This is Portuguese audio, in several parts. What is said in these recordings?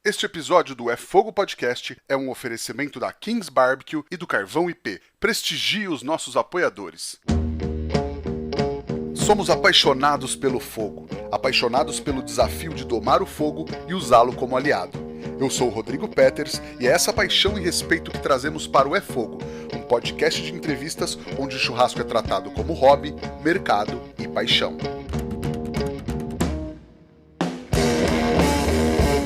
Este episódio do É Fogo Podcast é um oferecimento da Kings Barbecue e do Carvão IP. Prestigie os nossos apoiadores. Somos apaixonados pelo fogo, apaixonados pelo desafio de domar o fogo e usá-lo como aliado. Eu sou o Rodrigo Peters e é essa paixão e respeito que trazemos para o É Fogo, um podcast de entrevistas onde o churrasco é tratado como hobby, mercado e paixão.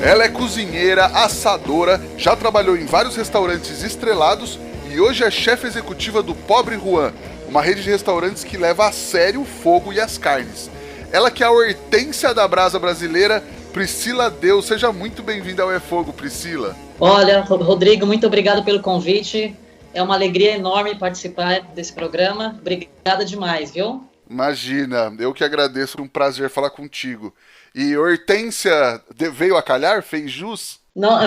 Ela é cozinheira, assadora, já trabalhou em vários restaurantes estrelados e hoje é chefe executiva do Pobre Juan, uma rede de restaurantes que leva a sério o fogo e as carnes. Ela que é a Hortência da brasa brasileira, Priscila Deus. Seja muito bem-vinda ao É Fogo, Priscila. Olha, Rodrigo, muito obrigado pelo convite. É uma alegria enorme participar desse programa. Obrigada demais, viu? Imagina, eu que agradeço, um prazer falar contigo. E Hortência veio a calhar? Fez jus? Não,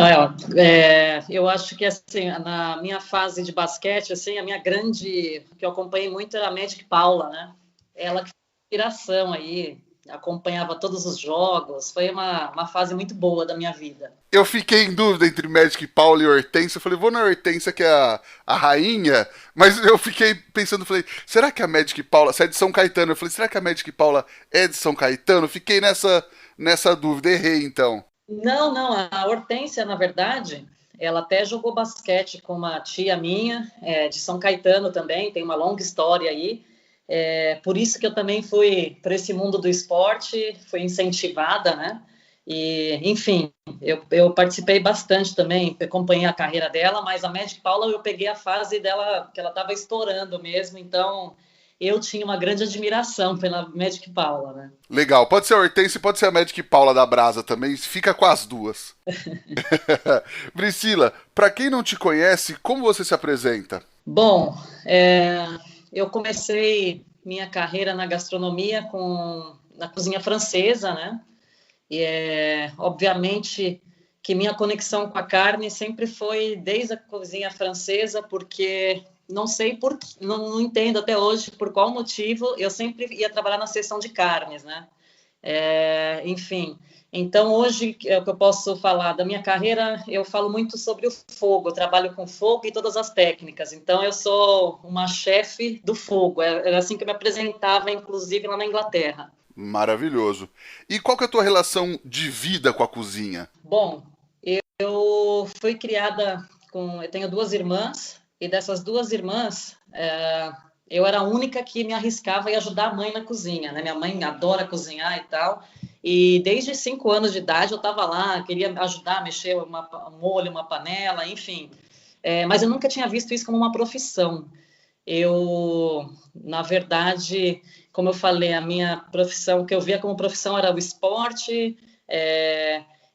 eu acho que assim, na minha fase de basquete, assim, a minha grande, que eu acompanhei muito era a Magic Paula, né? Ela que foi inspiração aí, acompanhava todos os jogos, foi uma fase muito boa da minha vida. Eu fiquei em dúvida entre Magic Paula e Hortência. Eu falei, vou na Hortência, que é a rainha. Mas eu fiquei pensando, falei, será que a Magic Paula... Você é de São Caetano. Eu falei, será que a Magic Paula é de São Caetano? Fiquei nessa dúvida. Errei, então. Não, a Hortência, na verdade, ela até jogou basquete com uma tia minha, de São Caetano também, tem uma longa história aí. Por isso que eu também fui para esse mundo do esporte, fui incentivada, né? E, enfim, eu participei bastante também, acompanhei a carreira dela, mas a Magic Paula eu peguei a fase dela, que ela estava estourando mesmo, então eu tinha uma grande admiração pela Magic Paula, né? Legal. Pode ser a Hortência e pode ser a Magic Paula da Brasa também. Fica com as duas. Priscila, pra quem não te conhece, como você se apresenta? Bom, eu comecei minha carreira na gastronomia na cozinha francesa, né? E obviamente que minha conexão com a carne sempre foi desde a cozinha francesa, porque não sei não entendo até hoje por qual motivo eu sempre ia trabalhar na seção de carnes, né? Enfim, então hoje o que eu posso falar da minha carreira, eu falo muito sobre o fogo, eu trabalho com fogo e todas as técnicas, então eu sou uma chefe do fogo, era assim que eu me apresentava, inclusive lá na Inglaterra. Maravilhoso. E qual que é a tua relação de vida com a cozinha? Bom, eu fui criada eu tenho duas irmãs, e dessas duas irmãs, eu era a única que me arriscava e ajudar a mãe na cozinha, né? Minha mãe adora cozinhar e tal, e desde 5 anos de idade eu estava lá, queria ajudar a mexer um molho, uma panela, enfim. Mas eu nunca tinha visto isso como uma profissão. Na verdade, como eu falei, a minha profissão, o que eu via como profissão era o esporte,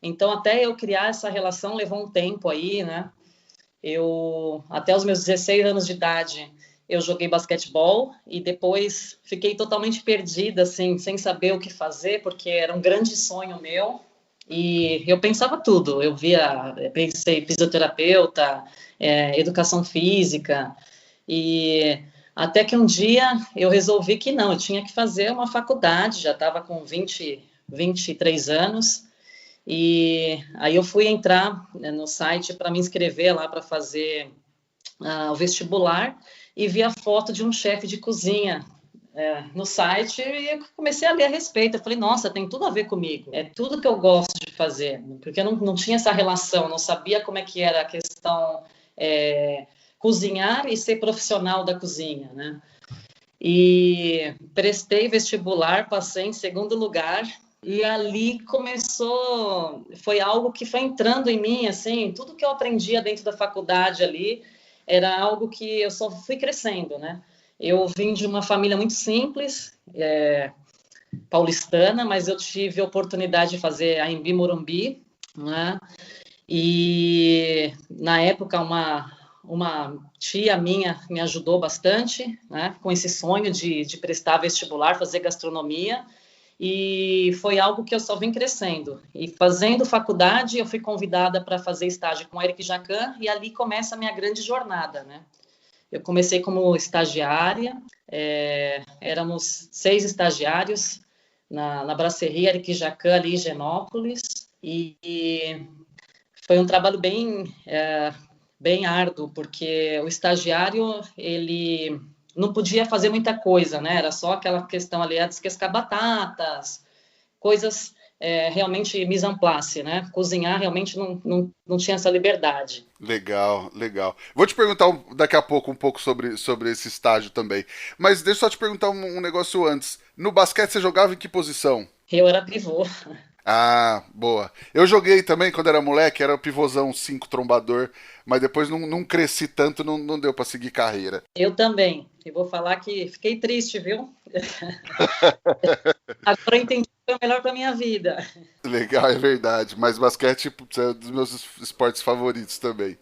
então até eu criar essa relação levou um tempo aí, né? Até os meus 16 anos de idade, eu joguei basquetebol e depois fiquei totalmente perdida, assim, sem saber o que fazer, porque era um grande sonho meu. E eu pensava tudo, pensei fisioterapeuta, educação física, e até que um dia eu resolvi que não, eu tinha que fazer uma faculdade, já estava com 23 anos, e aí eu fui entrar, né, no site para me inscrever lá para fazer o vestibular, e vi a foto de um chefe de cozinha no site, e eu comecei a ler a respeito. Eu falei, nossa, tem tudo a ver comigo, é tudo que eu gosto de fazer, porque eu não tinha essa relação, não sabia como é que era a questão cozinhar e ser profissional da cozinha, né? E prestei vestibular, passei em segundo lugar, e ali foi algo que foi entrando em mim, assim, tudo que eu aprendia dentro da faculdade ali, era algo que eu só fui crescendo, né? Eu vim de uma família muito simples, paulistana, mas eu tive a oportunidade de fazer a Embi Morumbi, né? E na época uma tia minha me ajudou bastante, né, com esse sonho de prestar vestibular, fazer gastronomia, e foi algo que eu só vim crescendo. E fazendo faculdade, eu fui convidada para fazer estágio com Eric Jacan, e ali começa a minha grande jornada, né? Eu comecei como estagiária, éramos 6 estagiários na Brasserie Eric Jacan, ali em Higienópolis, e Foi um trabalho bem árduo, porque o estagiário, ele não podia fazer muita coisa, né? Era só aquela questão ali, descascar batatas, coisas realmente mise en place, né? Cozinhar realmente não tinha essa liberdade. Legal, legal. Vou te perguntar daqui a pouco um pouco sobre esse estágio também. Mas deixa eu só te perguntar um negócio antes. No basquete você jogava em que posição? Eu era pivô. Ah, boa. Eu joguei também quando era moleque, era pivôzão 5 trombador, mas depois não cresci tanto, não deu pra seguir carreira. Eu também. E vou falar que fiquei triste, viu? Agora eu entendi que foi o melhor para minha vida. Legal, é verdade. Mas basquete putz, é um dos meus esportes favoritos também.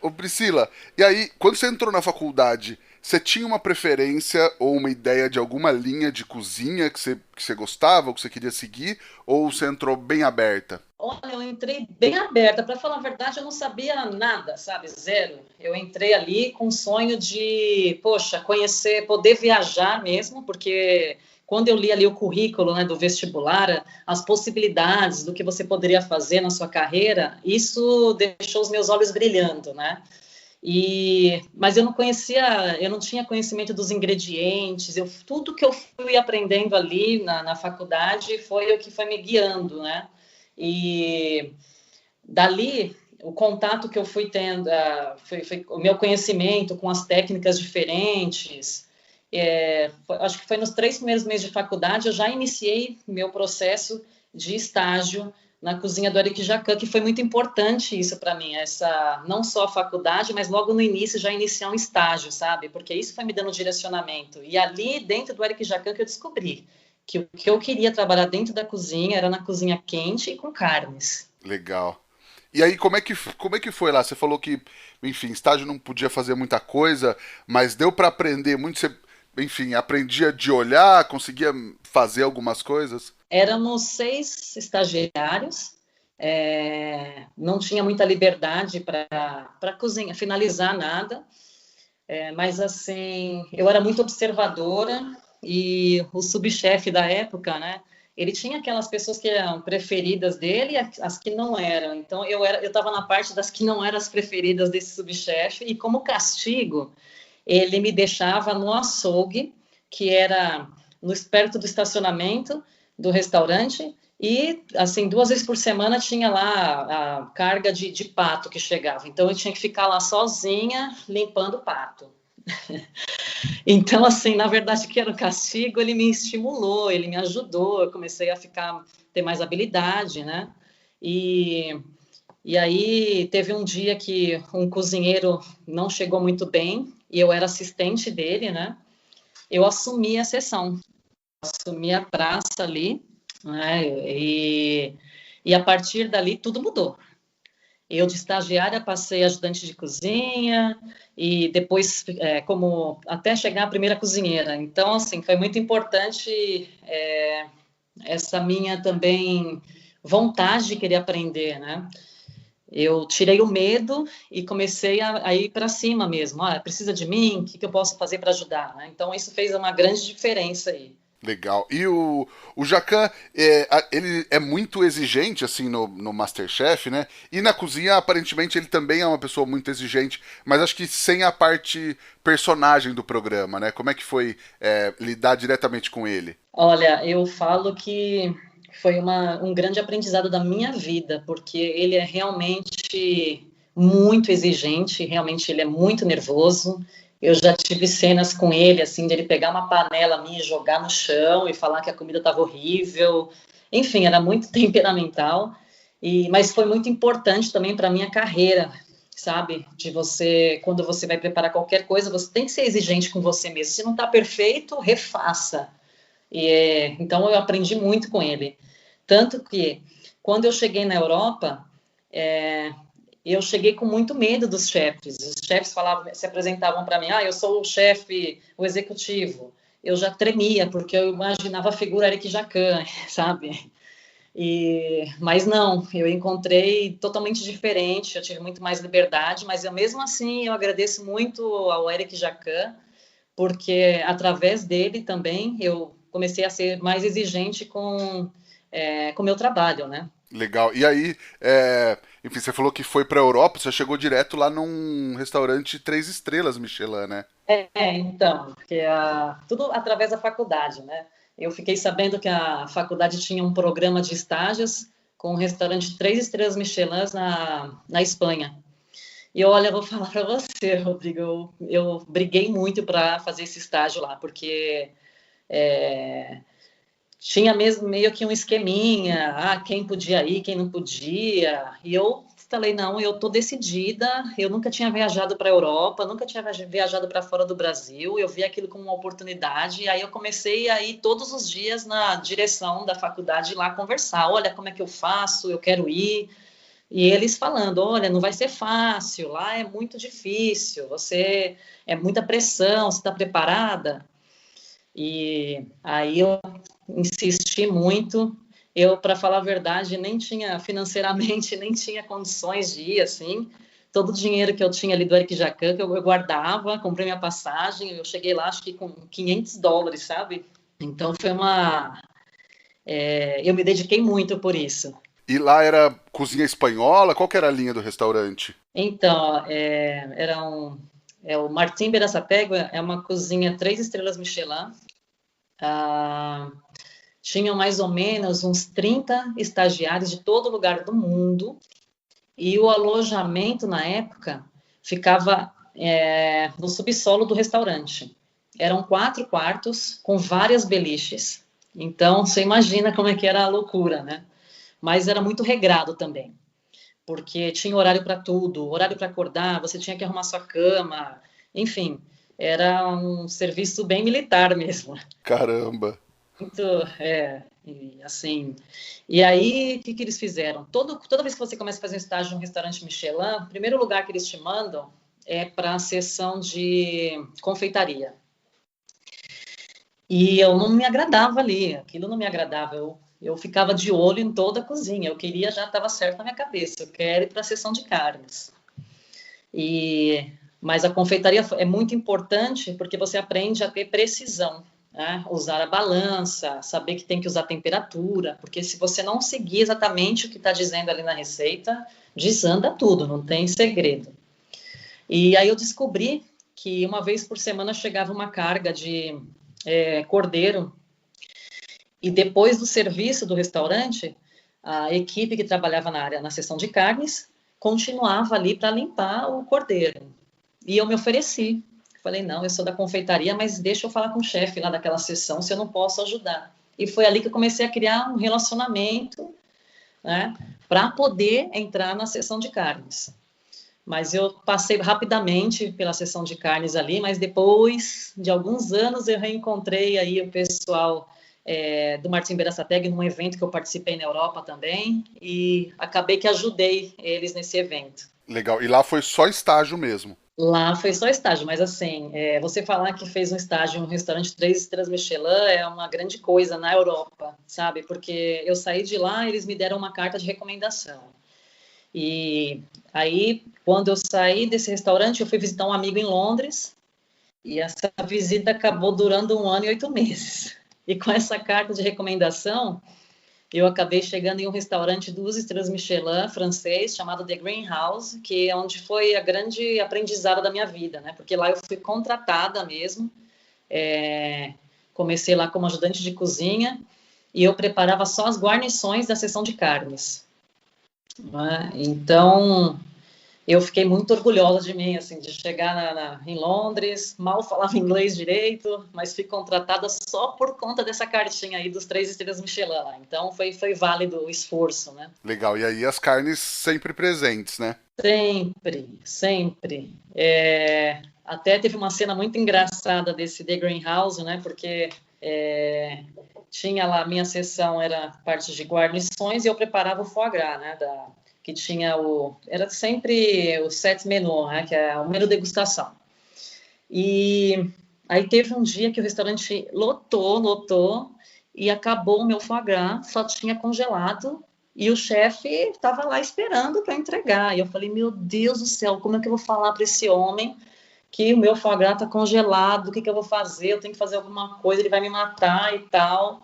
Ô Priscila, e aí, quando você entrou na faculdade, você tinha uma preferência ou uma ideia de alguma linha de cozinha que você gostava, ou que você queria seguir, ou você entrou bem aberta? Olha, eu entrei bem aberta. Para falar a verdade, eu não sabia nada, sabe? Zero. Eu entrei ali com o sonho de, poxa, conhecer, poder viajar mesmo, porque quando eu li ali o currículo, né, do vestibular, as possibilidades do que você poderia fazer na sua carreira, isso deixou os meus olhos brilhando, né? Mas eu não tinha conhecimento dos ingredientes, tudo que eu fui aprendendo ali na faculdade foi o que foi me guiando, né? E dali, o contato que eu fui tendo, foi o meu conhecimento com as técnicas diferentes. Acho que foi nos 3 primeiros meses de faculdade, eu já iniciei meu processo de estágio na cozinha do Eric Jacan, que foi muito importante isso para mim, não só a faculdade, mas logo no início já iniciar um estágio, sabe? Porque isso foi me dando direcionamento. E ali, dentro do Eric Jacan, que eu descobri que o que eu queria trabalhar dentro da cozinha era na cozinha quente e com carnes. Legal. E aí, como é que foi lá? Você falou que, enfim, estágio não podia fazer muita coisa, mas deu pra aprender muito. Você, enfim, aprendia de olhar, conseguia fazer algumas coisas? Éramos 6 estagiários, não tinha muita liberdade para cozinhar, finalizar nada, mas assim, eu era muito observadora e o subchefe da época, né? Ele tinha aquelas pessoas que eram preferidas dele e as que não eram. Então eu estava na parte das que não eram as preferidas desse subchefe e como castigo ele me deixava no açougue, que era perto do estacionamento do restaurante, e assim 2 vezes por semana tinha lá a carga de pato que chegava. Então eu tinha que ficar lá sozinha limpando o pato. Então, assim, na verdade, que era o castigo, ele me estimulou, ele me ajudou, eu comecei a ter mais habilidade, né? E, e aí teve um dia que um cozinheiro não chegou muito bem, e eu era assistente dele, né? Eu assumi a sessão, assumi a praça ali, né? E a partir dali tudo mudou. Eu, de estagiária, passei ajudante de cozinha e depois, como até chegar a primeira cozinheira. Então, assim, foi muito importante essa minha também vontade de querer aprender, né? Eu tirei o medo e comecei a ir para cima mesmo. Precisa de mim? O que eu posso fazer para ajudar? Né? Então, isso fez uma grande diferença aí. Legal. E o Jacan, ele é muito exigente, assim, no MasterChef, né? E na cozinha, aparentemente, ele também é uma pessoa muito exigente, mas acho que sem a parte personagem do programa, né? Como é que foi lidar diretamente com ele? Olha, eu falo que foi um grande aprendizado da minha vida, porque ele é realmente muito exigente, realmente ele é muito nervoso. Eu já tive cenas com ele, assim, de ele pegar uma panela minha e jogar no chão e falar que a comida estava horrível. Enfim, era muito temperamental, mas foi muito importante também para a minha carreira, sabe? Quando você vai preparar qualquer coisa, você tem que ser exigente com você mesmo. Se não está perfeito, refaça. Então eu aprendi muito com ele. Tanto que quando eu cheguei na Europa, eu cheguei com muito medo dos chefes. Os chefes se apresentavam para mim, eu sou o chefe, o executivo. Eu já tremia, porque eu imaginava a figura Eric Jacan, sabe? Mas não, eu encontrei totalmente diferente, eu tive muito mais liberdade, mas mesmo assim eu agradeço muito ao Eric Jacan, porque através dele também eu comecei a ser mais exigente com o meu trabalho, né? Legal. E aí, enfim, você falou que foi pra Europa, você chegou direto lá num restaurante 3 estrelas Michelin, né? Então, porque tudo através da faculdade, né? Eu fiquei sabendo que a faculdade tinha um programa de estágios com um restaurante 3 estrelas Michelin na Espanha. E olha, eu vou falar para você, Rodrigo, eu briguei muito para fazer esse estágio lá, porque é, tinha mesmo meio que um esqueminha, quem podia ir, quem não podia. E eu falei, não, eu tô decidida. Eu nunca tinha viajado para a Europa, nunca tinha viajado para fora do Brasil. Eu vi aquilo como uma oportunidade. E aí eu comecei a ir todos os dias na direção da faculdade lá conversar. Olha, como é que eu faço? Eu quero ir. E eles falando, olha, não vai ser fácil, lá é muito difícil, você é muita pressão, você está preparada? E aí eu insisti muito. Eu, para falar a verdade, nem tinha financeiramente, nem tinha condições de ir assim. Todo o dinheiro que eu tinha ali do Eric Jacan, que eu guardava, comprei minha passagem, eu cheguei lá, acho que com US$ 500, sabe? Então foi uma. Eu me dediquei muito por isso. E lá era cozinha espanhola? Qual que era a linha do restaurante? Então, o Martim Berasategui é uma cozinha 3 estrelas Michelin. Ah, tinham mais ou menos uns 30 estagiários de todo lugar do mundo, e o alojamento, na época, ficava no subsolo do restaurante. Eram 4 quartos com várias beliches. Então, você imagina como é que era a loucura, né? Mas era muito regrado também, porque tinha horário para tudo, horário para acordar, você tinha que arrumar sua cama, enfim, era um serviço bem militar mesmo. Caramba. Muito, e assim. E aí, o que eles fizeram? Toda vez que você começa a fazer um estágio em um restaurante Michelin, o primeiro lugar que eles te mandam é para a seção de confeitaria. E eu não me agradava ali, aquilo não me agradava. Eu ficava de olho em toda a cozinha. Eu queria, já estava certo na minha cabeça, eu quero ir para a seção de carnes. Mas a confeitaria é muito importante porque você aprende a ter precisão, né? Usar a balança, saber que tem que usar temperatura, porque se você não seguir exatamente o que está dizendo ali na receita, desanda tudo, não tem segredo. E aí eu descobri que uma vez por semana chegava uma carga de cordeiro, e depois do serviço do restaurante, a equipe que trabalhava na seção de carnes continuava ali para limpar o cordeiro. E eu me ofereci. Falei, não, eu sou da confeitaria, mas deixa eu falar com o chefe lá daquela sessão se eu não posso ajudar. E foi ali que eu comecei a criar um relacionamento, né, para poder entrar na sessão de carnes. Mas eu passei rapidamente pela sessão de carnes ali, mas depois de alguns anos eu reencontrei aí o pessoal do Martim Berasategui num evento que eu participei na Europa também, e acabei que ajudei eles nesse evento. Legal. E lá foi só estágio mesmo. Lá foi só estágio, mas assim, você falar que fez um estágio em um restaurante 3 estrelas Michelin é uma grande coisa na Europa, sabe? Porque eu saí de lá, eles me deram uma carta de recomendação. E aí, quando eu saí desse restaurante, eu fui visitar um amigo em Londres, e essa visita acabou durando 1 ano e 8 meses. E com essa carta de recomendação, eu acabei chegando em um restaurante 2 estrelas Michelin francês chamado The Greenhouse, que é onde foi a grande aprendizado da minha vida, né? Porque lá eu fui contratada mesmo, comecei lá como ajudante de cozinha e eu preparava só as guarnições da seção de carnes, né? Então eu fiquei muito orgulhosa de mim, assim, de chegar em Londres, mal falava inglês direito, mas fui contratada só por conta dessa cartinha aí dos 3 estrelas Michelin. Então foi válido o esforço, né? Legal. E aí as carnes sempre presentes, né? Sempre, sempre. Até teve uma cena muito engraçada desse The Greenhouse, né? Porque tinha lá, minha sessão era parte de guarnições e eu preparava o foie gras, né? Que tinha era sempre o set menu, né? Que é o menu degustação. E aí teve um dia que o restaurante lotou, e acabou o meu foie gras, só tinha congelado, e o chefe estava lá esperando para entregar. E eu falei, meu Deus do céu, como é que eu vou falar para esse homem que o meu foie gras está congelado, o que eu vou fazer? Eu tenho que fazer alguma coisa, ele vai me matar e tal.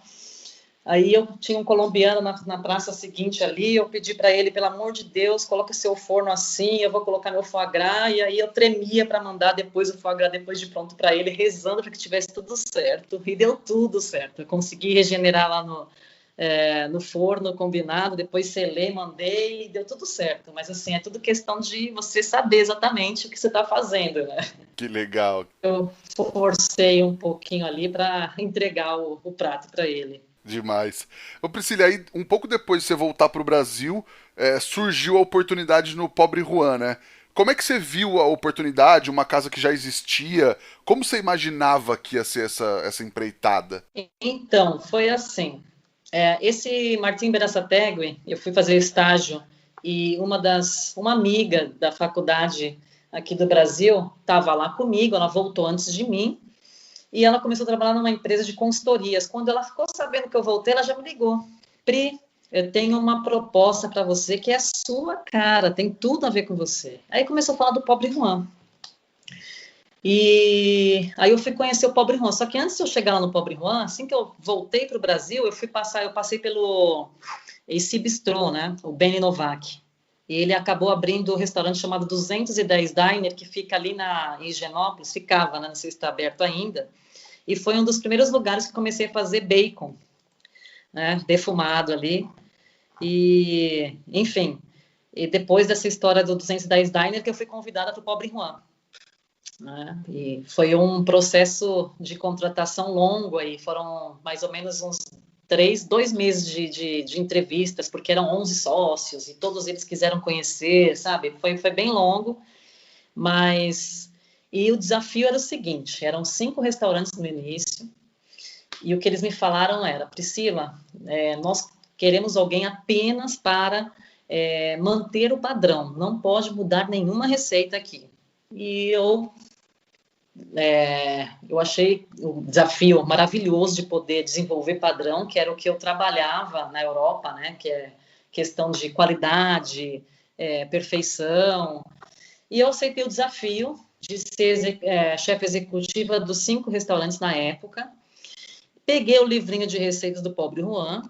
Aí eu tinha um colombiano na praça seguinte ali, eu pedi para ele, pelo amor de Deus, coloque seu forno assim, eu vou colocar meu foie gras, e aí eu tremia para mandar depois o foie gras depois de pronto para ele, rezando para que tivesse tudo certo, e deu tudo certo. Eu consegui regenerar lá no forno combinado, depois selei, mandei, e deu tudo certo. Mas assim, é tudo questão de você saber exatamente o que você está fazendo, né? Que legal. Eu forcei um pouquinho ali para entregar o prato para ele. Demais. Ô Priscila, aí um pouco depois de você voltar pro Brasil, surgiu a oportunidade no Pobre Juan, né? Como é que você viu a oportunidade, uma casa que já existia? Como você imaginava que ia ser essa empreitada? Então, foi assim. Esse Martim Berasategui, eu fui fazer estágio e uma amiga da faculdade aqui do Brasil estava lá comigo, ela voltou antes de mim, e ela começou a trabalhar numa empresa de consultorias. Quando ela ficou sabendo que eu voltei, ela já me ligou. Pri, eu tenho uma proposta para você que é a sua cara, tem tudo a ver com você. Aí começou a falar do Pobre Juan. E aí eu fui conhecer o Pobre Juan. Só que antes de eu chegar lá no Pobre Juan, assim que eu voltei para o Brasil, eu passei pelo esse bistrô, né? O Benny Novak. E ele acabou abrindo um restaurante chamado 210 Diner, que fica ali em Higienópolis, ficava, né? Não sei se está aberto ainda. E foi um dos primeiros lugares que comecei a fazer bacon, né? Defumado ali. E, enfim, e depois dessa história do 210 Diner que eu fui convidada para o Pobre Juan. Né? E foi um processo de contratação longo aí, foram mais ou menos uns 2 meses de entrevistas, porque eram 11 sócios e todos eles quiseram conhecer, sabe? Foi bem longo, mas... E o desafio era o seguinte, eram 5 restaurantes no início, e o que eles me falaram era, Priscila, nós queremos alguém apenas para manter o padrão, não pode mudar nenhuma receita aqui. E eu achei o desafio maravilhoso de poder desenvolver padrão, que era o que eu trabalhava na Europa, né, que é questão de qualidade, perfeição, e eu aceitei o desafio de ser chefe executiva dos 5 restaurantes na época, peguei o livrinho de receitas do Pobre Juan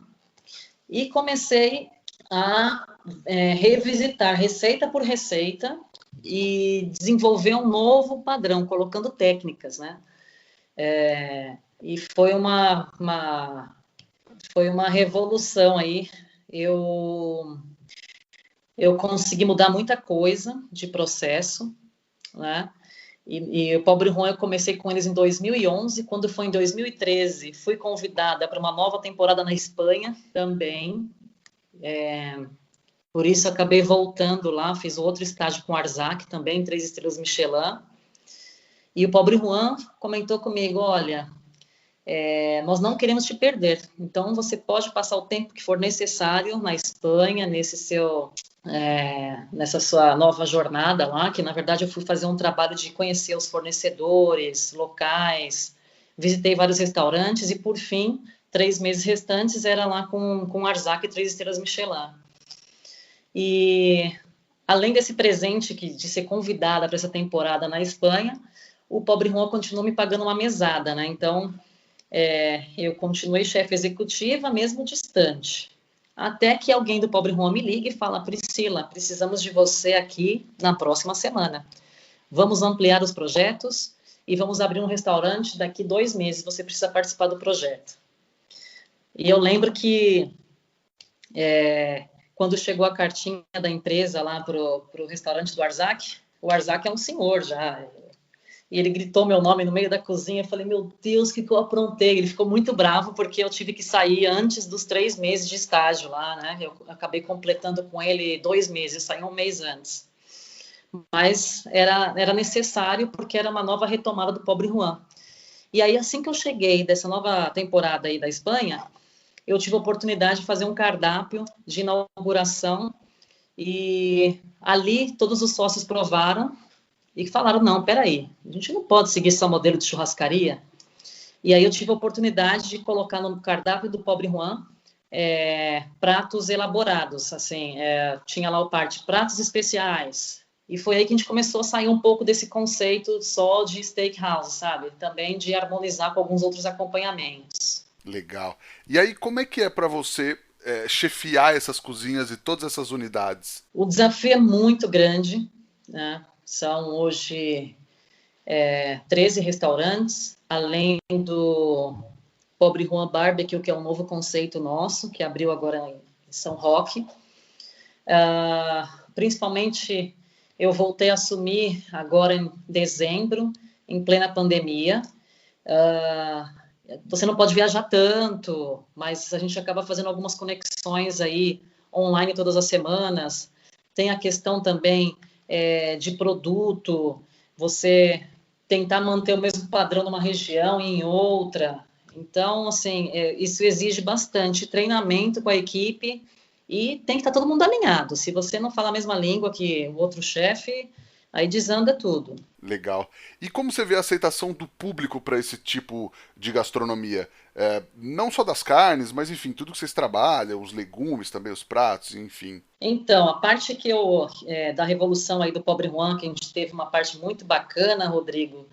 e comecei a revisitar receita por receita e desenvolver um novo padrão, colocando técnicas, né? E foi foi uma revolução aí. Eu consegui mudar muita coisa de processo, né? E o Pobre Juan eu comecei com eles em 2011, quando foi em 2013 fui convidada para uma nova temporada na Espanha também, por isso acabei voltando lá, fiz outro estágio com Arzac também, 3 estrelas Michelin, e o Pobre Juan comentou comigo, olha, nós não queremos te perder, então você pode passar o tempo que for necessário na Espanha, nessa sua nova jornada lá, que na verdade eu fui fazer um trabalho de conhecer os fornecedores locais, visitei vários restaurantes e por fim, 3 meses restantes era lá com Arzac e 3 estrelas Michelin. E além desse presente de ser convidada para essa temporada na Espanha, o Pobre Juan continuou me pagando uma mesada, né? Então, eu continuei chefe executiva, mesmo distante. Até que alguém do Pobre Juan me liga e fala, Priscila, precisamos de você aqui na próxima semana. Vamos ampliar os projetos e vamos abrir um restaurante daqui 2 meses, você precisa participar do projeto. E eu lembro que quando chegou a cartinha da empresa lá para o restaurante do Arzac, o Arzac é um senhor já, e ele gritou meu nome no meio da cozinha, eu falei, meu Deus, o que eu aprontei? Ele ficou muito bravo, porque eu tive que sair antes dos 3 meses de estágio lá, né? Eu acabei completando com ele 2 meses, saí 1 mês antes. Mas era necessário, porque era uma nova retomada do Pobre Juan. E aí, assim que eu cheguei dessa nova temporada aí da Espanha, eu tive a oportunidade de fazer um cardápio de inauguração, e ali todos os sócios provaram, e falaram, não, peraí, a gente não pode seguir só modelo de churrascaria. E aí eu tive a oportunidade de colocar no cardápio do Pobre Juan pratos elaborados, assim, tinha lá o parte pratos especiais, e foi aí que a gente começou a sair um pouco desse conceito só de steakhouse, sabe? Também de harmonizar com alguns outros acompanhamentos. Legal. E aí, como é que é para você chefiar essas cozinhas e todas essas unidades? O desafio é muito grande, né? São hoje 13 restaurantes, além do Pobre Juan Barbecue, que é um novo conceito nosso, que abriu agora em São Roque. Principalmente, eu voltei a assumir agora em dezembro, em plena pandemia. Você não pode viajar tanto, mas a gente acaba fazendo algumas conexões aí online todas as semanas. Tem a questão também de produto, você tentar manter o mesmo padrão numa região e em outra. Então, assim, isso exige bastante treinamento com a equipe e tem que estar todo mundo alinhado. Se você não fala a mesma língua que o outro chefe, aí desanda tudo. Legal. E como você vê a aceitação do público para esse tipo de gastronomia? Não só das carnes, mas enfim, tudo que vocês trabalham, os legumes também, os pratos, enfim. Então, a parte da revolução aí do Pobre Juan, que a gente teve uma parte muito bacana, Rodrigo,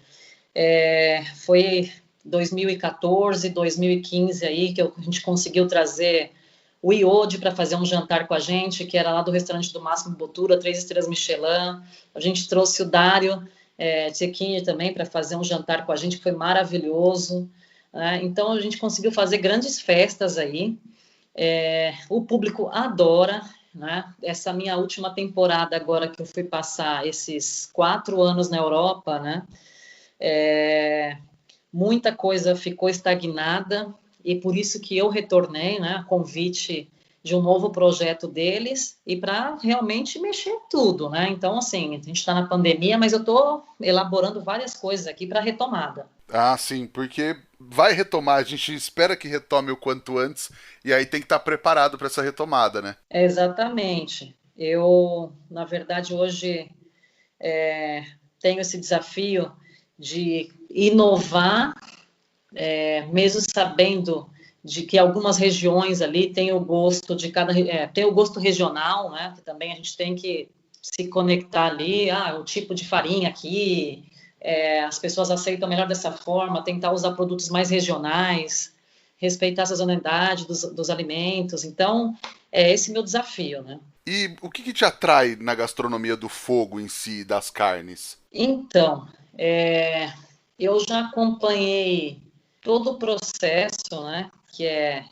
foi 2014, 2015 aí que a gente conseguiu trazer o Iode para fazer um jantar com a gente, que era lá do restaurante do Máximo Bottura, 3 estrelas Michelin. A gente trouxe o Dário Cecchini também para fazer um jantar com a gente, que foi maravilhoso. Né? Então, a gente conseguiu fazer grandes festas aí. O público adora, né? Essa minha última temporada agora que eu fui passar esses 4 anos na Europa, né? Muita coisa ficou estagnada e por isso que eu retornei, né? A convite de um novo projeto deles e para realmente mexer tudo, né? Então, assim, a gente está na pandemia, mas eu estou elaborando várias coisas aqui para retomada. Ah, sim, porque vai retomar, a gente espera que retome o quanto antes, e aí tem que estar preparado para essa retomada, né? Exatamente. Eu, na verdade, hoje tenho esse desafio de inovar, mesmo sabendo de que algumas regiões ali têm o gosto de tem o gosto regional, né? Que também a gente tem que se conectar ali, o tipo de farinha aqui, as pessoas aceitam melhor dessa forma, tentar usar produtos mais regionais, respeitar a sazonalidade dos alimentos. Então, é esse meu desafio, né? E o que te atrai na gastronomia do fogo em si, das carnes? Então, eu já acompanhei todo o processo, né, que é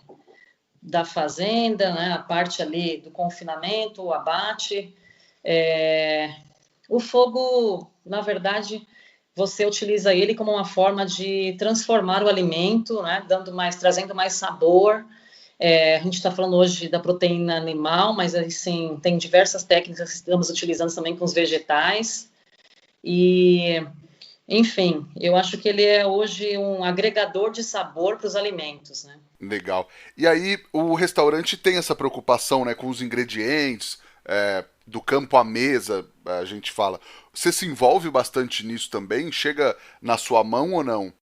da fazenda, né, a parte ali do confinamento, o abate. O fogo, na verdade, você utiliza ele como uma forma de transformar o alimento, né, trazendo mais sabor. A gente está falando hoje da proteína animal, mas assim, tem diversas técnicas que estamos utilizando também com os vegetais. E enfim, eu acho que ele é hoje um agregador de sabor para os alimentos, né? Legal. E aí o restaurante tem essa preocupação, né, com os ingredientes, do campo à mesa, a gente fala. Você se envolve bastante nisso também? Chega na sua mão ou não?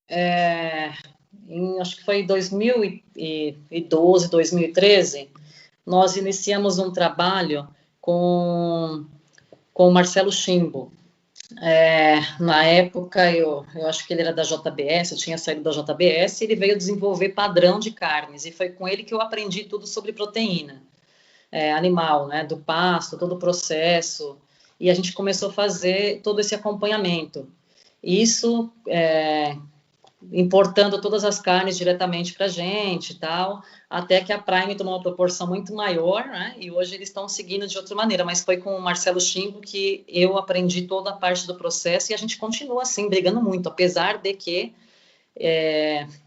Acho que foi em 2012, 2013, nós iniciamos um trabalho com o Marcelo Chimbo. Na época, eu acho que ele era da JBS, eu tinha saído da JBS, e ele veio desenvolver padrão de carnes, e foi com ele que eu aprendi tudo sobre proteína animal, né, do pasto, todo o processo, e a gente começou a fazer todo esse acompanhamento. Isso importando todas as carnes diretamente para a gente e tal, até que a Prime tomou uma proporção muito maior, né? E hoje eles estão seguindo de outra maneira, mas foi com o Marcelo Chimbo que eu aprendi toda a parte do processo e a gente continua assim, brigando muito, apesar de que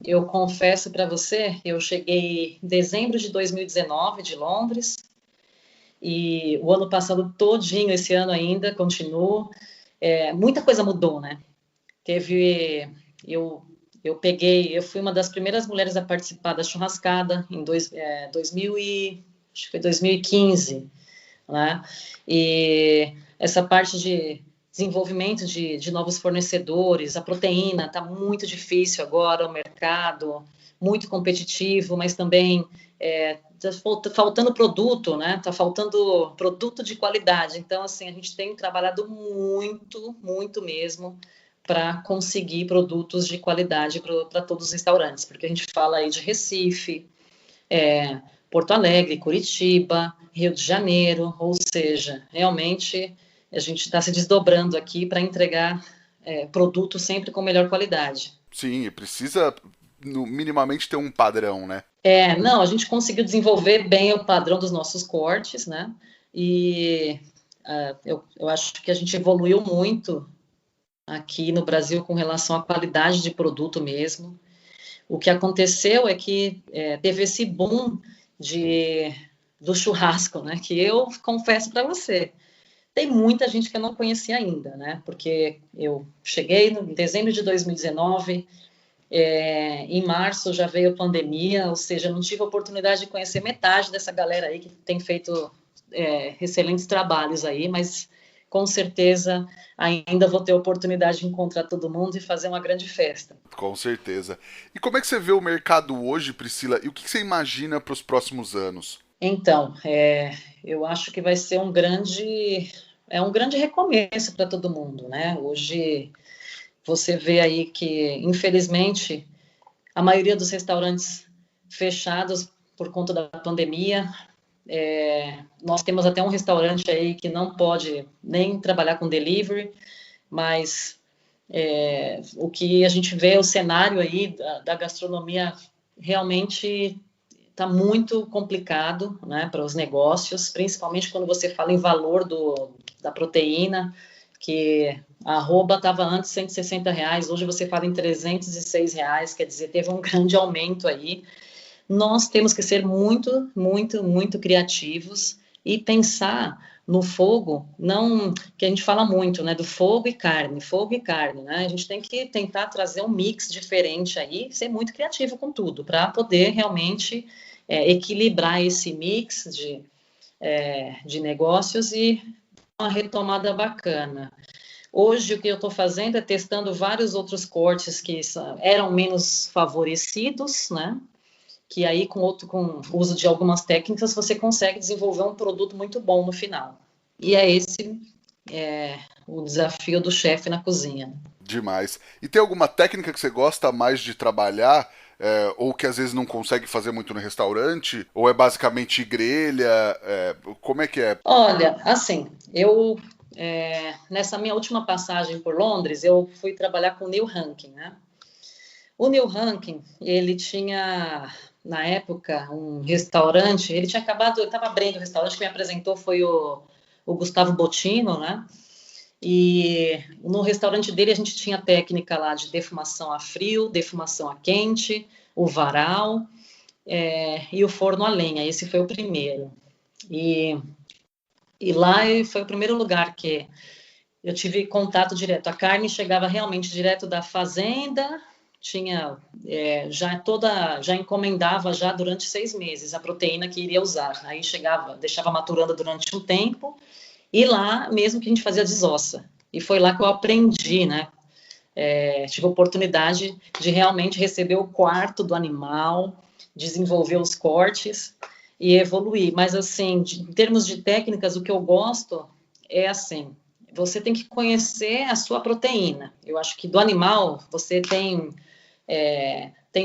eu confesso para você, eu cheguei em dezembro de 2019 de Londres e o ano passado todinho, esse ano ainda, continuo. Muita coisa mudou, né? Teve... eu fui uma das primeiras mulheres a participar da churrascada em 2015, né? E essa parte de desenvolvimento de novos fornecedores, a proteína está muito difícil agora, o mercado muito competitivo, mas também tá faltando produto, né? Tá faltando produto de qualidade. Então, assim, a gente tem trabalhado muito, muito mesmo para conseguir produtos de qualidade para todos os restaurantes, porque a gente fala aí de Recife, Porto Alegre, Curitiba, Rio de Janeiro, ou seja, realmente a gente está se desdobrando aqui para entregar produto sempre com melhor qualidade. Sim, precisa minimamente ter um padrão, né? Não, a gente conseguiu desenvolver bem o padrão dos nossos cortes, né? E eu acho que a gente evoluiu muito aqui no Brasil com relação à qualidade de produto mesmo. O que aconteceu é que teve esse boom do churrasco, né? Que eu confesso para você, tem muita gente que eu não conhecia ainda, né? Porque eu cheguei em dezembro de 2019, em março já veio a pandemia, ou seja, não tive a oportunidade de conhecer metade dessa galera aí que tem feito excelentes trabalhos aí, mas com certeza ainda vou ter a oportunidade de encontrar todo mundo e fazer uma grande festa. Com certeza. E como é que você vê o mercado hoje, Priscila? E o que você imagina para os próximos anos? Então, eu acho que vai ser um grande recomeço para todo mundo, né? Hoje você vê aí que, infelizmente, a maioria dos restaurantes fechados por conta da pandemia. Nós temos até um restaurante aí que não pode nem trabalhar com delivery, mas o que a gente vê, o cenário aí da gastronomia realmente está muito complicado, né, para os negócios, principalmente quando você fala em valor da proteína, que a arroba estava antes R$ 160, hoje você fala em R$ 306, quer dizer, teve um grande aumento aí. Nós temos que ser muito, muito, muito criativos e pensar no fogo, não que a gente fala muito, né, do fogo e carne, né? A gente tem que tentar trazer um mix diferente aí, ser muito criativo com tudo, para poder realmente equilibrar esse mix de negócios e uma retomada bacana. Hoje, o que eu estou fazendo é testando vários outros cortes que eram menos favorecidos, né? Que aí, com o uso de algumas técnicas, você consegue desenvolver um produto muito bom no final. E é esse o desafio do chefe na cozinha. Demais. E tem alguma técnica que você gosta mais de trabalhar, ou que às vezes não consegue fazer muito no restaurante? Ou é basicamente grelha? Como é que é? Olha, assim, nessa minha última passagem por Londres, eu fui trabalhar com o Neil Hankin, né? O Neil Hankin, ele tinha, na época, um restaurante, ele estava abrindo o restaurante, que me apresentou foi o Gustavo Botino, né? E no restaurante dele a gente tinha técnica lá de defumação a frio, defumação a quente, o varal e o forno a lenha. Esse foi o primeiro. E lá foi o primeiro lugar que eu tive contato direto. A carne chegava realmente direto da fazenda, tinha já encomendava já durante 6 meses a proteína que iria usar. Aí chegava, deixava maturando durante um tempo, e lá mesmo que a gente fazia desossa. E foi lá que eu aprendi, né? Tive a oportunidade de realmente receber o quarto do animal, desenvolver os cortes e evoluir. Mas, assim, em termos de técnicas, o que eu gosto é assim, você tem que conhecer a sua proteína. Eu acho que do animal, você tem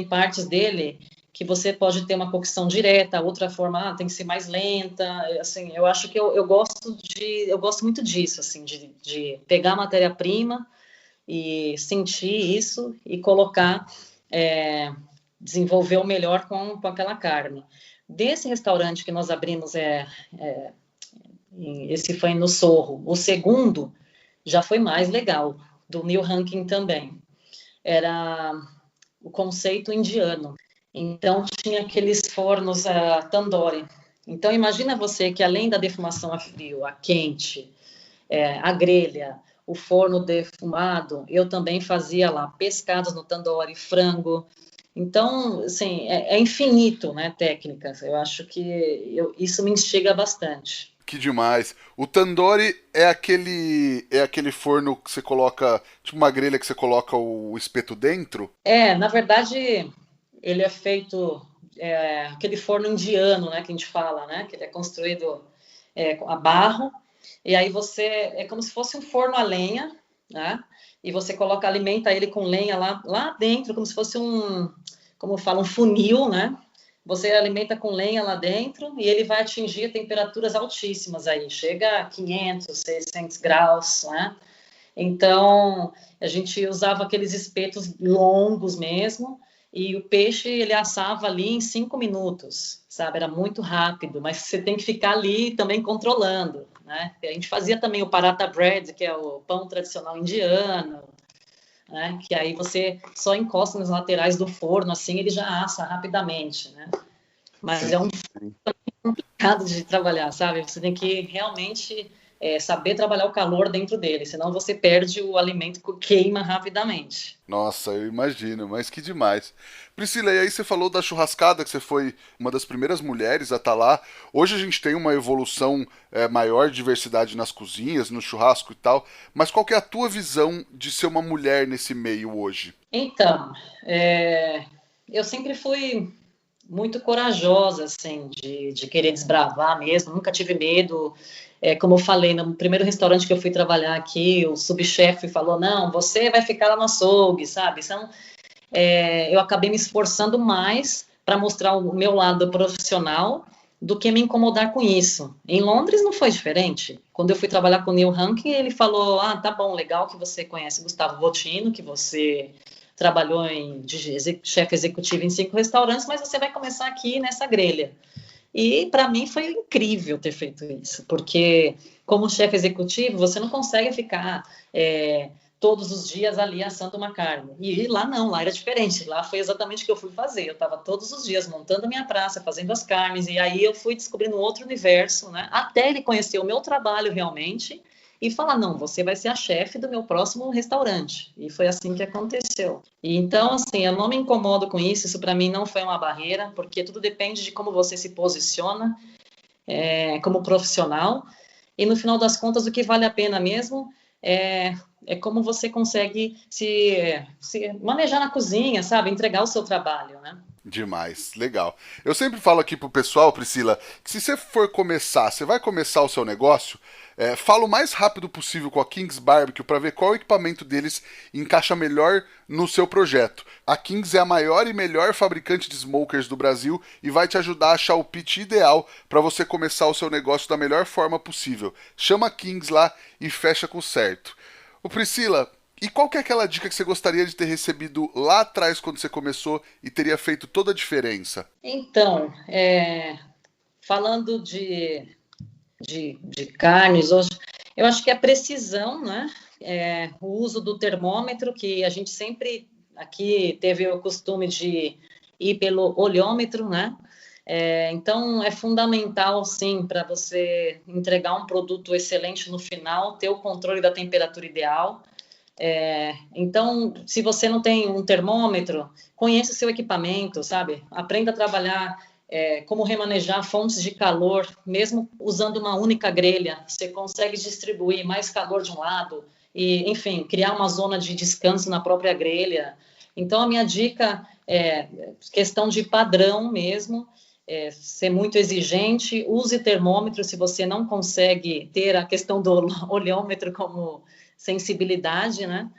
partes dele que você pode ter uma cocção direta, outra forma tem que ser mais lenta. Assim, eu acho que eu gosto muito disso, assim, de pegar a matéria-prima e sentir isso e colocar, desenvolver o melhor com aquela carne. Desse restaurante que nós abrimos, esse foi no Sorro. O segundo já foi mais legal, do Neil Hankin também. Era o conceito indiano. Então, tinha aqueles fornos tandoori. Então, imagina você que, além da defumação a frio, a quente, a grelha, o forno defumado, eu também fazia lá pescados no tandoori, frango. Então, assim, é infinito, né, técnicas. Eu acho que isso me instiga bastante. Que demais. O tandoori é aquele forno que você coloca, tipo uma grelha que você coloca o espeto dentro? Na verdade, ele é feito aquele forno indiano, né, que a gente fala, né, que ele é construído a barro, e aí é como se fosse um forno a lenha, né? E você coloca, alimenta ele com lenha lá dentro, como se fosse como fala, um funil, né? Você alimenta com lenha lá dentro e ele vai atingir temperaturas altíssimas aí, chega a 500, 600 graus, né? Então, a gente usava aqueles espetos longos mesmo, e o peixe ele assava ali em 5 minutos, sabe? Era muito rápido, mas você tem que ficar ali também controlando, né? A gente fazia também o paratha bread, que é o pão tradicional indiano, né? Que aí você só encosta nas laterais do forno, assim, ele já assa rapidamente, né? Mas Sim, é um sim. complicado de trabalhar, sabe? Você tem que realmente saber trabalhar o calor dentro dele, senão você perde o alimento que queima rapidamente. Nossa, eu imagino, mas que demais. Priscila, e aí você falou da churrascada, que você foi uma das primeiras mulheres a estar lá. Hoje a gente tem uma evolução, maior de diversidade nas cozinhas, no churrasco e tal, mas qual que é a tua visão de ser uma mulher nesse meio hoje? Então, eu sempre fui muito corajosa, assim, de querer desbravar mesmo, nunca tive medo. Como eu falei, no primeiro restaurante que eu fui trabalhar aqui, o subchefe falou, não, você vai ficar lá no açougue, sabe? Então, eu acabei me esforçando mais para mostrar o meu lado profissional do que me incomodar com isso. Em Londres não foi diferente. Quando eu fui trabalhar com o Neil Hankin, ele falou, tá bom, legal que você conhece Gustavo Botino, que você trabalhou de chefe executivo em 5 restaurantes, mas você vai começar aqui nessa grelha. E para mim foi incrível ter feito isso, porque como chefe executivo você não consegue ficar todos os dias ali assando uma carne. E lá não, lá era diferente. Lá foi exatamente o que eu fui fazer. Eu estava todos os dias montando a minha praça, fazendo as carnes, e aí eu fui descobrindo outro universo, né? Até ele conhecer o meu trabalho realmente e falar, não, você vai ser a chefe do meu próximo restaurante. E foi assim que aconteceu. E então, assim, eu não me incomodo com isso para mim não foi uma barreira, porque tudo depende de como você se posiciona como profissional, e no final das contas, o que vale a pena mesmo é como você consegue se manejar na cozinha, sabe? Entregar o seu trabalho, né? Demais, legal. Eu sempre falo aqui pro pessoal, Priscila, que se você for começar, você vai começar o seu negócio, fala o mais rápido possível com a Kings Barbecue para ver qual equipamento deles encaixa melhor no seu projeto. A Kings é a maior e melhor fabricante de smokers do Brasil e vai te ajudar a achar o pitch ideal para você começar o seu negócio da melhor forma possível. Chama a Kings lá e fecha com certo. Ô Priscila, e qual que é aquela dica que você gostaria de ter recebido lá atrás quando você começou e teria feito toda a diferença? Então, falando de carnes, hoje, eu acho que a precisão, né? O uso do termômetro, que a gente sempre aqui teve o costume de ir pelo olhômetro, né? Então, é fundamental, sim, para você entregar um produto excelente no final, ter o controle da temperatura ideal. Então, se você não tem um termômetro, conheça o seu equipamento, sabe? Aprenda a trabalhar como remanejar fontes de calor, mesmo usando uma única grelha. Você consegue distribuir mais calor de um lado e, enfim, criar uma zona de descanso na própria grelha. Então, a minha dica é questão de padrão mesmo, ser muito exigente, use termômetro se você não consegue ter a questão do olhômetro como sensibilidade, né?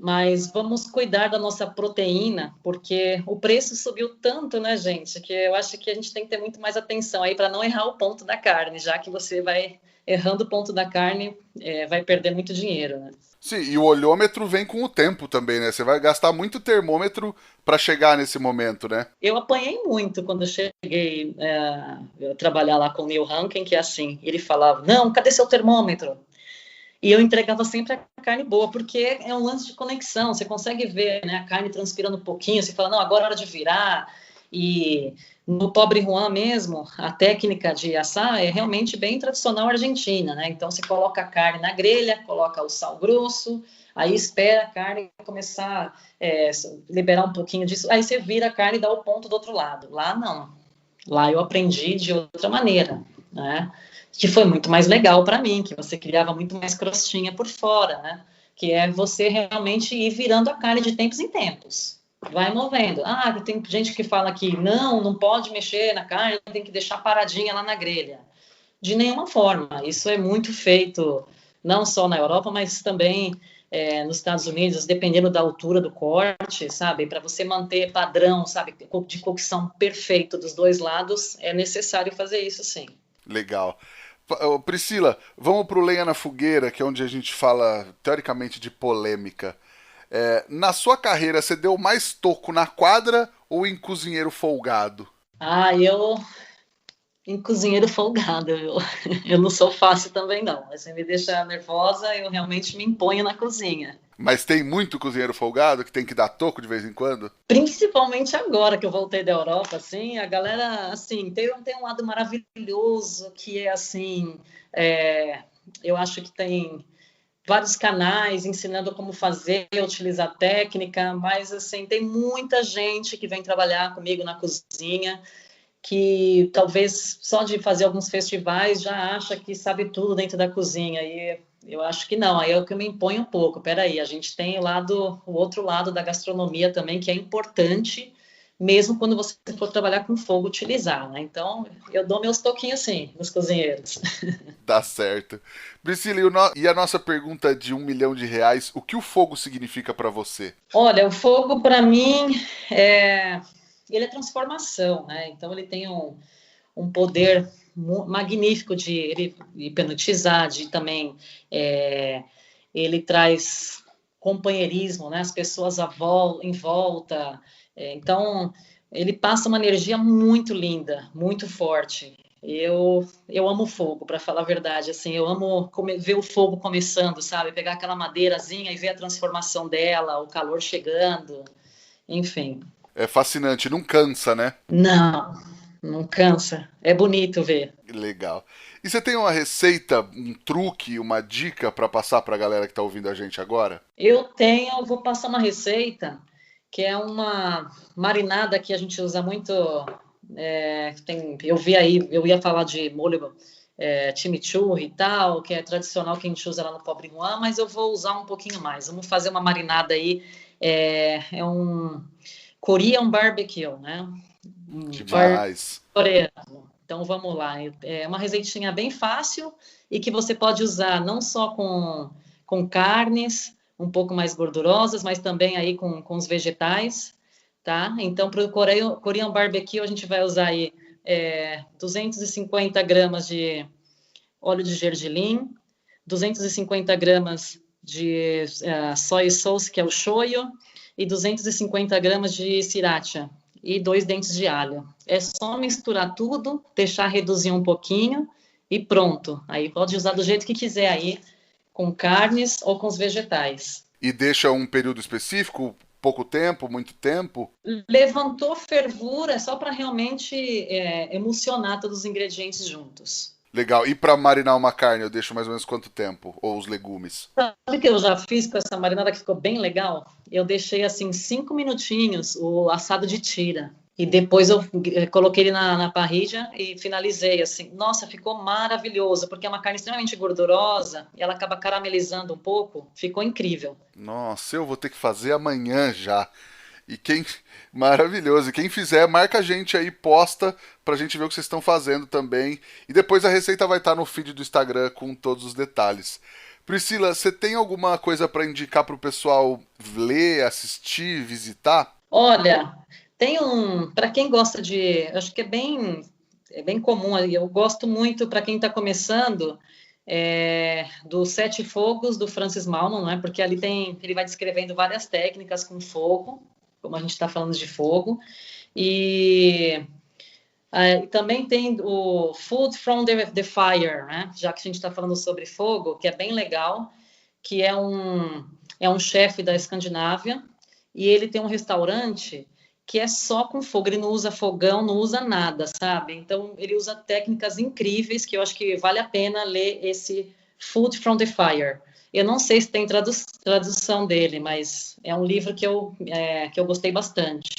Mas vamos cuidar da nossa proteína, porque o preço subiu tanto, né, gente, que eu acho que a gente tem que ter muito mais atenção aí para não errar o ponto da carne, já que você vai errando o ponto da carne, vai perder muito dinheiro, né? Sim, e o olhômetro vem com o tempo também, né? Você vai gastar muito termômetro para chegar nesse momento, né? Eu apanhei muito quando eu cheguei a trabalhar lá com o Neil Hankin, que é assim, ele falava, não, cadê seu termômetro? E eu entregava sempre a carne boa, porque é um lance de conexão, você consegue ver, né, a carne transpirando um pouquinho, você fala, não, agora é hora de virar. E no Pobre Juan mesmo, a técnica de assar é realmente bem tradicional argentina, né? Então você coloca a carne na grelha, coloca o sal grosso, aí espera a carne começar liberar um pouquinho disso, aí você vira a carne e dá o ponto do outro lado. Lá não. Lá eu aprendi de outra maneira, né? Que foi muito mais legal para mim, que você criava muito mais crostinha por fora, né? Que é você realmente ir virando a carne de tempos em tempos. Vai movendo. Tem gente que fala que não pode mexer na carne, tem que deixar paradinha lá na grelha. De nenhuma forma. Isso é muito feito não só na Europa, mas também nos Estados Unidos, dependendo da altura do corte, sabe? Para você manter padrão, sabe, de cocção perfeito dos dois lados, é necessário fazer isso, sim. Legal. Priscila, vamos pro Lenha na Fogueira, que é onde a gente fala, teoricamente, de polêmica. Na sua carreira, você deu mais toco na quadra ou em cozinheiro folgado? Eu em cozinheiro folgado, eu não sou fácil também não. Você me deixa nervosa, eu realmente me imponho na cozinha. Mas tem muito cozinheiro folgado que tem que dar toco de vez em quando? Principalmente agora que eu voltei da Europa, assim, a galera, assim, tem um lado maravilhoso que é assim, eu acho que tem vários canais ensinando como fazer, utilizar técnica, mas assim, tem muita gente que vem trabalhar comigo na cozinha que talvez só de fazer alguns festivais já acha que sabe tudo dentro da cozinha e eu acho que não, aí é o que eu me imponho um pouco. Peraí, a gente tem o outro lado da gastronomia também, que é importante, mesmo quando você for trabalhar com fogo, utilizar, né? Então, eu dou meus toquinhos, sim, nos cozinheiros. Dá certo. Priscila, e a nossa pergunta de R$ 1 milhão, o que o fogo significa pra você? Olha, o fogo, para mim, é... ele é transformação, né? Então, ele tem um poder magnífico de ele hipnotizar, de também ele traz companheirismo, né? As pessoas em volta. Então, ele passa uma energia muito linda, muito forte. Eu amo fogo, para falar a verdade. Assim, eu amo ver o fogo começando, sabe? Pegar aquela madeirazinha e ver a transformação dela, o calor chegando, enfim. É fascinante, não cansa, né? Não, não cansa. É bonito ver. Legal. E você tem uma receita, um truque, uma dica pra passar pra galera que tá ouvindo a gente agora? Eu vou passar uma receita que é uma marinada que a gente usa muito. Eu vi aí, eu ia falar de molho chimichurri e tal, que é tradicional que a gente usa lá no Pobre Juan, mas eu vou usar um pouquinho mais. Vamos fazer uma marinada aí. É um Korean barbecue, né? Demais. Coreano. Então vamos lá. É uma receitinha bem fácil e que você pode usar não só com carnes um pouco mais gordurosas, mas também aí com os vegetais, tá? Então para o Korean barbecue a gente vai usar aí 250 gramas de óleo de gergelim, 250 gramas de soy sauce, que é o shoyu, e 250 gramas de sriracha e 2 dentes de alho. É só misturar tudo, deixar reduzir um pouquinho e pronto. Aí pode usar do jeito que quiser aí, com carnes ou com os vegetais. E deixa um período específico? Pouco tempo, muito tempo? Levantou fervura é só para realmente emulsionar todos os ingredientes juntos. Legal. E pra marinar uma carne, eu deixo mais ou menos quanto tempo? Ou os legumes? Sabe o que eu já fiz com essa marinada que ficou bem legal? Eu deixei assim 5 minutinhos o assado de tira. E depois eu coloquei ele na parrilla e finalizei assim. Nossa, ficou maravilhoso, porque é uma carne extremamente gordurosa e ela acaba caramelizando um pouco. Ficou incrível. Nossa, eu vou ter que fazer amanhã já. E quem. Maravilhoso. E quem fizer, marca a gente aí, posta pra gente ver o que vocês estão fazendo também. E depois a receita vai estar no feed do Instagram com todos os detalhes. Priscila, você tem alguma coisa pra indicar pro pessoal ler, assistir, visitar? Olha, tem para quem gosta de, acho que é bem comum aí. Eu gosto muito para quem está começando do Sete Fogos do Francis Malman, não é? Porque ali ele vai descrevendo várias técnicas com fogo, como a gente está falando de fogo, e também tem o Food from the Fire, né? Já que a gente está falando sobre fogo, que é bem legal, que é um chefe da Escandinávia e ele tem um restaurante que é só com fogo, ele não usa fogão, não usa nada, sabe? Então, ele usa técnicas incríveis que eu acho que vale a pena ler esse Food from the Fire. Eu não sei se tem tradução dele, mas é um livro que eu gostei bastante.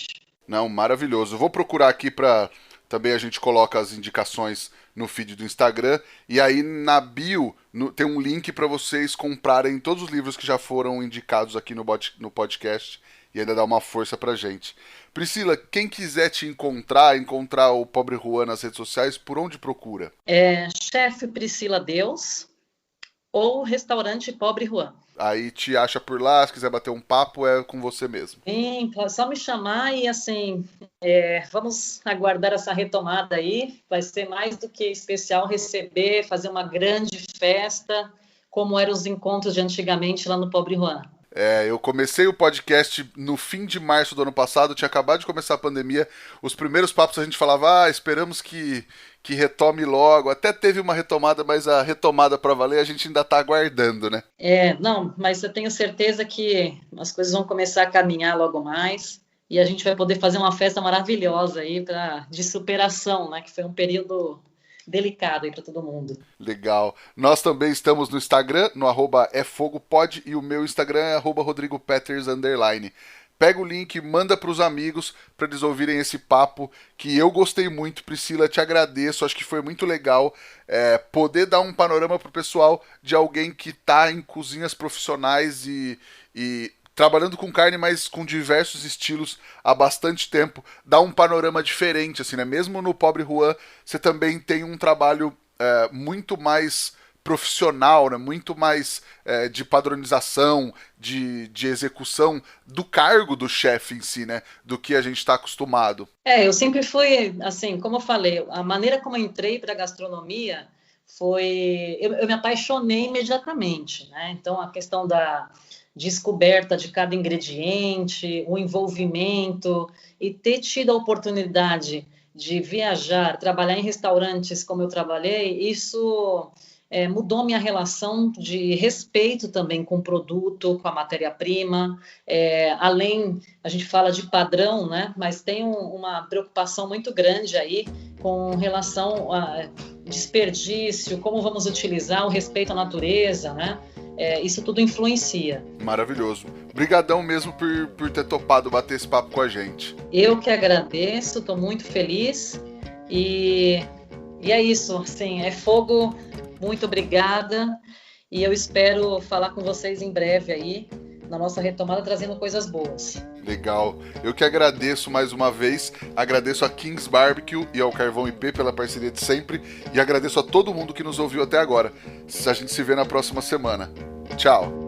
Não, maravilhoso. Vou procurar aqui pra. Também a gente coloca as indicações no feed do Instagram. E aí na bio tem um link para vocês comprarem todos os livros que já foram indicados aqui no podcast. E ainda dar uma força pra gente. Priscila, quem quiser te encontrar o Pobre Juan nas redes sociais, por onde procura? Chefe Priscila Deus, ou restaurante Pobre Juan. Aí te acha por lá, se quiser bater um papo, é com você mesmo. Sim, só me chamar e assim, vamos aguardar essa retomada aí. Vai ser mais do que especial receber, fazer uma grande festa, como eram os encontros de antigamente lá no Pobre Juan. Eu comecei o podcast no fim de março do ano passado, tinha acabado de começar a pandemia. Os primeiros papos a gente falava, esperamos que retome logo. Até teve uma retomada, mas a retomada para valer a gente ainda tá aguardando, né? Não, mas eu tenho certeza que as coisas vão começar a caminhar logo mais e a gente vai poder fazer uma festa maravilhosa aí de superação, né? Que foi um período delicado aí para todo mundo. Legal. Nós também estamos no Instagram, no @efogopod, e o meu Instagram é @rodrigopeters_. Pega o link, manda para os amigos para eles ouvirem esse papo que eu gostei muito. Priscila, te agradeço, acho que foi muito legal poder dar um panorama pro pessoal de alguém que está em cozinhas profissionais e trabalhando com carne, mas com diversos estilos há bastante tempo, dá um panorama diferente, assim, né? Mesmo no Pobre Juan, você também tem um trabalho muito mais profissional, né? Muito mais de padronização, de execução do cargo do chefe em si, né? Do que a gente está acostumado. Eu sempre fui, assim, como eu falei, a maneira como eu entrei para a gastronomia foi... Eu me apaixonei imediatamente, né? Então, a questão da descoberta de cada ingrediente, o envolvimento e ter tido a oportunidade de viajar, trabalhar em restaurantes como eu trabalhei, isso mudou minha relação de respeito também com o produto, com a matéria-prima. Além, a gente fala de padrão, né? Mas tem uma preocupação muito grande aí com relação a desperdício, como vamos utilizar, o respeito à natureza, né? Isso tudo influencia. Maravilhoso. Obrigadão mesmo por ter topado bater esse papo com a gente. Eu que agradeço, estou muito feliz e é isso, assim, é fogo. Muito obrigada e eu espero falar com vocês em breve aí, na nossa retomada, trazendo coisas boas. Legal. Eu que agradeço mais uma vez, agradeço a Kings Barbecue e ao Carvão IP pela parceria de sempre e agradeço a todo mundo que nos ouviu até agora. A gente se vê na próxima semana. Tchau.